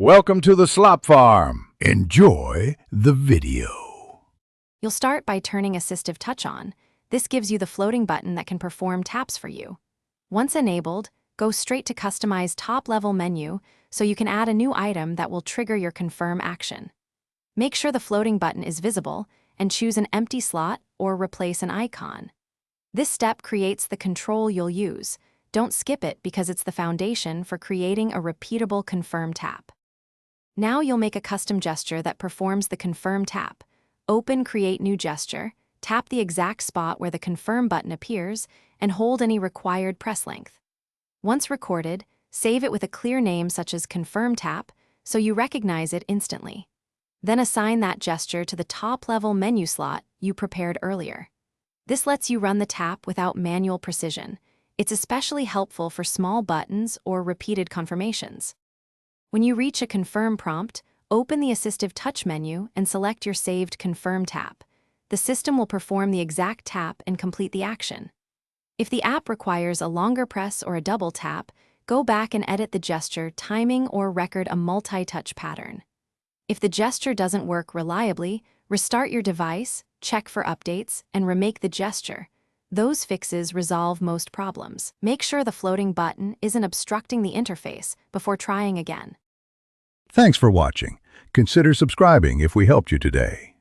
Welcome to the Slop Farm. Enjoy the video. You'll start by turning Assistivetouch on. This gives you the floating button that can perform taps for you. Once enabled, go straight to Customize Top-Level menu so you can add a new item that will trigger your confirm action. Make sure the floating button is visible and choose an empty slot or replace an icon. This step creates the control you'll use. Don't skip it because it's the foundation for creating a repeatable confirm tap. Now you'll make a custom gesture that performs the confirm tap. Open Create New Gesture, tap the exact spot where the confirm button appears, and hold any required press length. Once recorded, save it with a clear name such as Confirm Tap so you recognize it instantly. Then assign that gesture to the top-level menu slot you prepared earlier. This lets you run the tap without manual precision. It's especially helpful for small buttons or repeated confirmations. When you reach a confirm prompt, open the Assistivetouch menu and select your saved confirm tap. The system will perform the exact tap and complete the action. If the app requires a longer press or a double tap, go back and edit the gesture timing or record a multi-touch pattern. If the gesture doesn't work reliably, restart your device, check for updates, and remake the gesture. Those fixes resolve most problems. Make sure the floating button isn't obstructing the interface before trying again. Thanks for watching. Consider subscribing if we helped you today.